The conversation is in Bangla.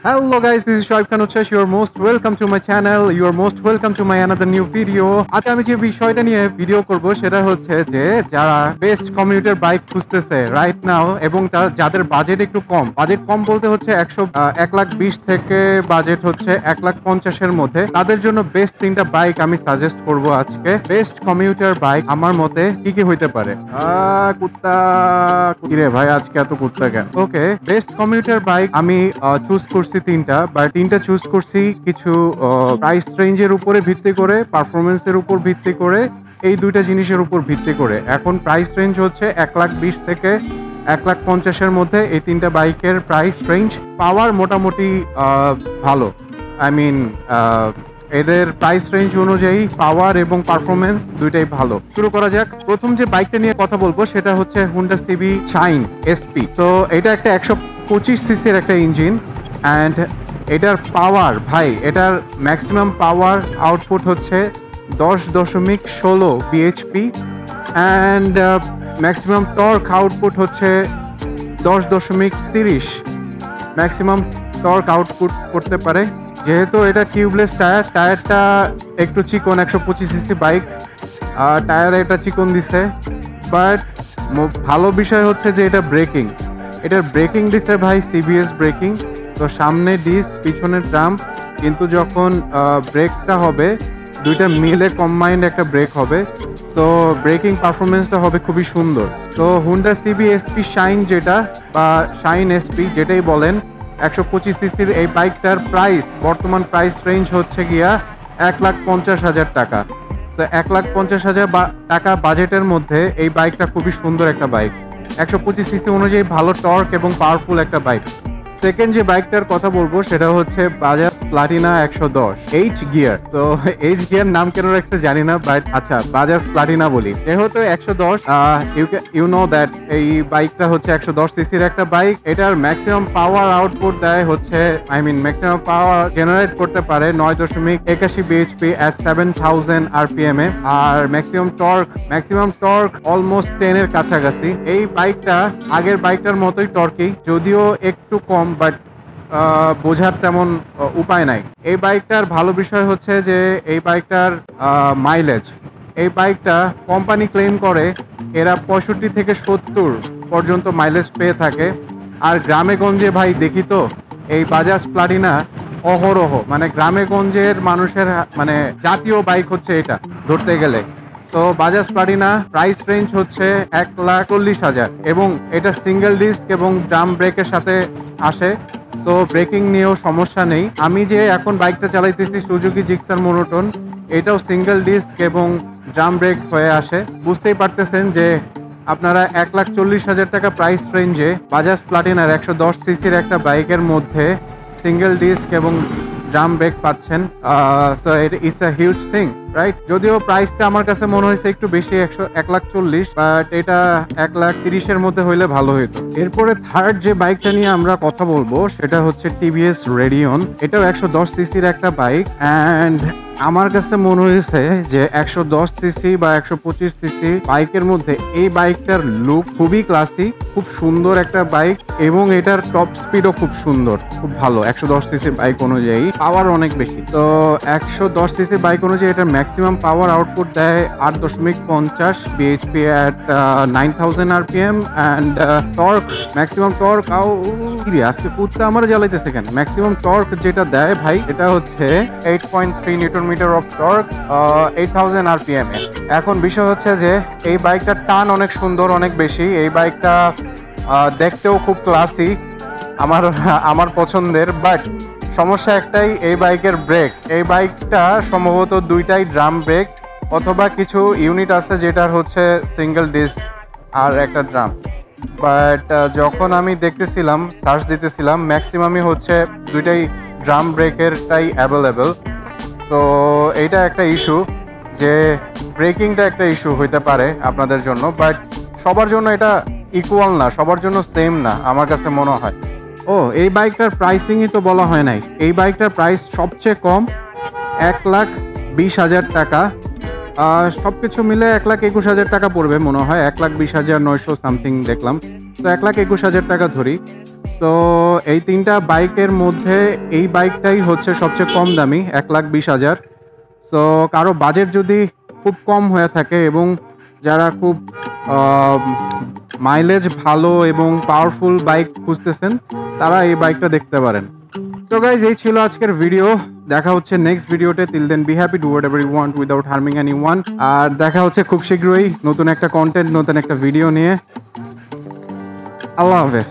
Hello guys, this is Shoaib Khan Uchchash. You are most welcome to my channel. You are most welcome to my another new video. আজ আমি যে বিষয়টা নিয়ে ভিডিও করব সেটা হচ্ছে যে যারা বেস্ট কমিউটার বাইক খুঁজতেছে রাইট নাও এবং যাদের বাজেট একটু কম, বাজেট কম বলতে হচ্ছে 1,20,000 থেকে বাজেট হচ্ছে 1,50,000 এর মধ্যে, তাদের জন্য বেস্ট তিনটা বাইক আমি সাজেস্ট করব আজকে। বেস্ট কমিউটার বাইক আমার মতে কি কি হইতে পারে? কুত্তা কিরে ভাই, আজকে এত কুত্তা কেন? ওকে, বেস্ট কমিউটার বাইক আমি চুজ করছি তিনটা চুজ করছি কিছু প্রাইস রেঞ্জের উপরে ভিত্তি করে, পারফরমেন্সের উপর ভিত্তি করে, এই দুইটা জিনিসের উপর ভিত্তি করে। এখন প্রাইস রেঞ্জ হচ্ছে 1,20,000 থেকে 1,50,000 এর মধ্যে এই তিনটা বাইকের প্রাইস রেঞ্জ। পাওয়ার মোটামুটি ভালো, আই মিন এদের প্রাইস রেঞ্জ অনুযায়ী পাওয়ার এবং পারফরমেন্স দুইটাই ভালো। শুরু করা যাক। প্রথম যে বাইকটা নিয়ে কথা বলবো সেটা হচ্ছে হুন্ডা সিবি শাইন এসপি। তো এটা একটা 125 সিসির একটা ইঞ্জিন অ্যান্ড এটার পাওয়ার ভাই, এটার ম্যাক্সিমাম পাওয়ার আউটপুট হচ্ছে 10.16 BHP and maximum torque output হচ্ছে 10.30 ম্যাক্সিমাম টর্ক আউটপুট করতে পারে। যেহেতু এটা টিউবলেস টায়ারটা একটু চিকন, 125 সিসি বাইক, টায়ার এটা চিকন দিছে, বাট ভালো বিষয় হচ্ছে যে এটার ব্রেকিং দিছে ভাই সিবিএস ব্রেকিং। তো সামনে ডিস্ক, পিছনে ট্রাম্প, কিন্তু যখন ব্রেকটা হবে দুইটা মিলে কম্বাইন্ড একটা ব্রেক হবে। সো ব্রেকিং পারফরমেন্সটা হবে খুবই সুন্দর। তো হুন্ডা সিবি এসপি শাইন যেটা বা শাইন এসপি যেটাই বলেন, 125 সিসির এই বাইকটার প্রাইস, বর্তমান প্রাইস রেঞ্জ হচ্ছে গিয়া 1,50,000 টাকা। তো 1,50,000 টাকা বাজেটের মধ্যে এই বাইকটা খুবই সুন্দর একটা বাইক, 125 সিসি অনুযায়ী ভালো টর্ক এবং পাওয়ারফুল একটা বাইক। সেকেন্ড যে বাইকটার কথা বলবো সেটা হচ্ছে বাজাজ প্লাটিনা 110 এইচ গিয়ার। তো এইচ গিয়ার নাম কেন রাখতে জানি না, বাট আচ্ছা বাজাজ প্লাটিনা বলি। যেহেতু 110, ইউ নো দ্যাট এই বাইকটা হচ্ছে 110 সিসির একটা বাইক। এটার ম্যাক্সিমাম পাওয়ার আউটপুট দেয় হচ্ছে, ম্যাক্সিমাম পাওয়ার জেনারেট করতে পারে 9.81 বিএইচপি at 7,000 RPM এ। আর ম্যাক্সিমাম টর্ক অলমোস্ট 10 এর কাছাকাছি। এই বাইকটা আগের বাইকটার মতোই টর্কি, যদিও একটু কম, বাট বোঝার তেমন উপায় নাই। এই বাইকটার ভালো বিষয় হচ্ছে যে এই বাইকটার মাইলেজ, এই বাইকটা কোম্পানি ক্লেম করে এরা 65 থেকে 70 পর্যন্ত মাইলেজ পেয়ে থাকে। আর গ্রামে গঞ্জে ভাই দেখি তো এই বাজাজ প্লাটিনা অহরহ, মানে গ্রামে গঞ্জের মানুষের জাতীয় বাইক হচ্ছে এটা ধরতে গেলে। তো বাজাজ প্লাটিনা প্রাইস রেঞ্জ হচ্ছে 1,40,000 এবং এটা সিঙ্গেল ডিস্ক এবং ড্রাম ব্রেকের সাথে আসে। সো ব্রেকিং নিয়েও সমস্যা নেই। আমি যে এখন বাইকটা চালাইতেছি সুজুকি জিক্সার মোনোটোন, এটাও সিঙ্গেল ডিস্ক এবং ড্রাম ব্রেক হয়ে আসে। বুঝতেই পারতেছেন যে আপনারা 1,40,000 টাকা প্রাইস রেঞ্জে বাজাজ প্লাটিনার 110 সিসির একটা বাইকের মধ্যে সিঙ্গেল ডিস্ক এবং ড্রাম ব্রেক পাচ্ছেন। So it's a huge thing, right? যদিও প্রাইসটা আমার কাছে মনে হয়েছে একটু বেশি, 1,40,000, বাট এটা 1,30,000 এর মধ্যে হইলে ভালো হইতো। এরপরে থার্ড যে বাইকটা নিয়ে আমরা কথা বলবো সেটা হচ্ছে টিভিএস রেডিয়ন। এটাও 110 সিসির একটা বাইক অ্যান্ড আমার কাছে মনে হয়েছে যে 110 সিসি বা 125 সিসি বাইকের মধ্যে এই বাইকটার লুক খুবই ক্লাসি, খুব সুন্দর একটা বাইক এবং এটার টপ স্পিডও খুব সুন্দর, খুব ভালো। 110 সিসি বাইক অনুযায়ী পাওয়ার অনেক বেশি। তো 110 সিসি বাইক অনুযায়ী এটার ম্যাক্সিমাম পাওয়ার আউটপুট দেয় 8.50 BHP at 9,000 RPM and torque, maximum torque আজকে কুত্তা আমার জ্বালাইতেছে কেন? ম্যাক্সিমাম টর্ক যেটা দেয় ভাই এটা হচ্ছে 8.3 newton metre of torque, 8,000 RPM এ। এখন বিষয় হচ্ছে যে এই বাইকটার টান অনেক সুন্দর, অনেক বেশি। এই বাইকটা দেখতেও খুব ক্লাসি, আমার পছন্দের। বাট সমস্যা একটাই, এই বাইকের ব্রেক। এই বাইকটা সম্ভবত দুইটাই ড্রাম ব্রেক অথবা কিছু ইউনিট আছে যেটার হচ্ছে সিঙ্গেল ডিস্ক আর একটা ড্রাম। বাট যখন আমি দেখতেছিলাম, সার্চ দিতেছিলাম, ম্যাক্সিমামই হচ্ছে দুইটাই ড্রাম ব্রেকেরটাই অ্যাভেলেবেল। তো এইটা একটা ইস্যু, যে ব্রেকিংটা একটা ইস্যু হইতে পারে আপনাদের জন্য, বাট সবার জন্য এটা ইকুয়াল না, সবার জন্য সেম না আমার কাছে মনে হয়। এই বাইকটার প্রাইসিংই তো বলা হয় নাই। এই বাইকটার প্রাইস সবচেয়ে কম 1,20,000 টাকা। সব কিছু মিলে 1,21,000 টাকা পড়বে মনে হয়, 1,20,900 সামথিং দেখলাম। তো 1,21,000 টাকা ধরি। তো এই তিনটা বাইকের মধ্যে এই বাইকটাই হচ্ছে সবচেয়ে কম দামি, 1,20,000। সো কারো বাজেট যদি খুব কম হয়ে থাকে এবং যারা খুব মাইলেজ ভালো এবং পাওয়ারফুল বাইক খুঁজতেছেন, তারা এই বাইকটা দেখতে পারেন। সো গাইজ, এই ছিল আজকের ভিডিও। দেখা হচ্ছে নেক্সট ভিডিওতে। Till then be happy, do whatever you want without harming anyone. আর দেখা হচ্ছে খুব শীঘ্রই নতুন একটা কন্টেন্ট, নতুন একটা ভিডিও নিয়ে। আল্লাহ হাফেজ।